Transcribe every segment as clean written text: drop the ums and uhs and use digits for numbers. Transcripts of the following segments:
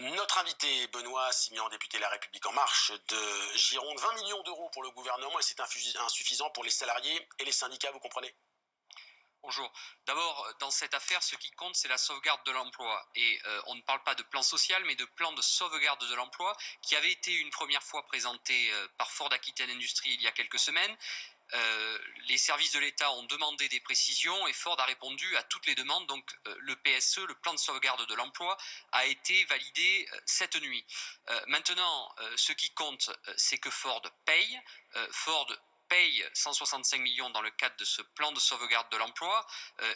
Notre invité, Benoît Simian, député La République En Marche de Gironde, 20 millions d'euros pour le gouvernement et c'est insuffisant pour les salariés et les syndicats, vous comprenez? Bonjour. D'abord, dans cette affaire, ce qui compte, c'est la sauvegarde de l'emploi. Et on ne parle pas de plan social, mais de plan de sauvegarde de l'emploi, qui avait été une première fois présenté par Ford Aquitaine Industrie il y a quelques semaines. Les services de l'État ont demandé des précisions et Ford a répondu à toutes les demandes. Donc le PSE, le plan de sauvegarde de l'emploi, a été validé cette nuit. Maintenant, ce qui compte, c'est que Ford paye. Ford paye 165 millions dans le cadre de ce plan de sauvegarde de l'emploi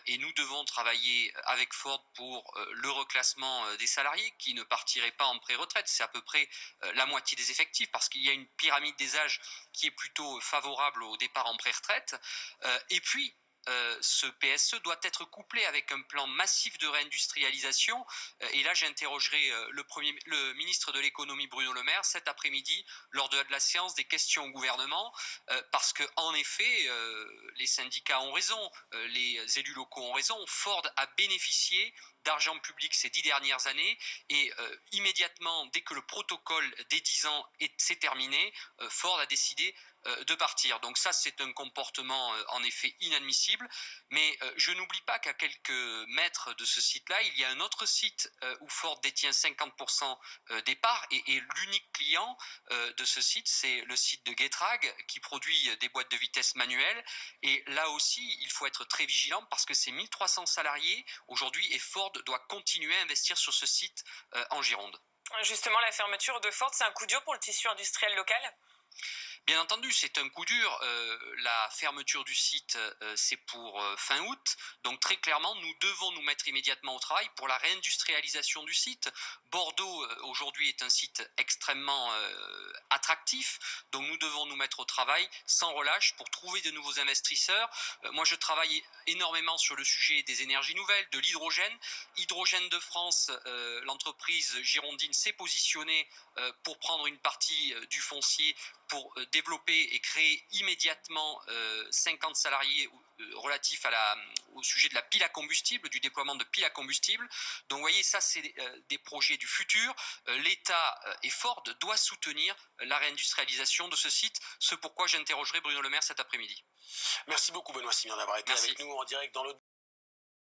et nous devons travailler avec Ford pour le reclassement des salariés qui ne partiraient pas en pré-retraite. C'est à peu près la moitié des effectifs parce qu'il y a une pyramide des âges qui est plutôt favorable au départ en pré-retraite. Et puis, ce PSE doit être couplé avec un plan massif de réindustrialisation. Et là, j'interrogerai le ministre de l'économie Bruno Le Maire cet après-midi lors de la séance des questions au gouvernement, parce que en effet, les syndicats ont raison, les élus locaux ont raison. Ford a bénéficié d'argent public ces 10 dernières années et immédiatement, dès que le protocole des 10 ans s'est terminé, Ford a décidé de partir. Donc ça, c'est un comportement en effet inadmissible. Mais je n'oublie pas qu'à quelques mètres de ce site-là, il y a un autre site où Ford détient 50% des parts et l'unique client de ce site, c'est le site de Getrag qui produit des boîtes de vitesse manuelles. Et là aussi, il faut être très vigilant parce que c'est 1300 salariés aujourd'hui et Ford doit continuer à investir sur ce site en Gironde. Justement, la fermeture de Ford, c'est un coup dur pour le tissu industriel local? Bien entendu, c'est un coup dur. La fermeture du site, c'est pour fin août. Donc très clairement, nous devons nous mettre immédiatement au travail pour la réindustrialisation du site. Bordeaux, aujourd'hui, est un site extrêmement attractif. Donc nous devons nous mettre au travail sans relâche pour trouver de nouveaux investisseurs. Moi, je travaille énormément sur le sujet des énergies nouvelles, de l'hydrogène. Hydrogène de France, l'entreprise girondine s'est positionnée pour prendre une partie du foncier pour développer et créer immédiatement 50 salariés relatifs au sujet de la pile à combustible, du déploiement de piles à combustible. Donc vous voyez, ça c'est des projets du futur. L'État et Ford doivent soutenir la réindustrialisation de ce site, ce pourquoi j'interrogerai Bruno Le Maire cet après-midi. Merci beaucoup Benoît Simian d'avoir été Merci. avec nous en direct dans le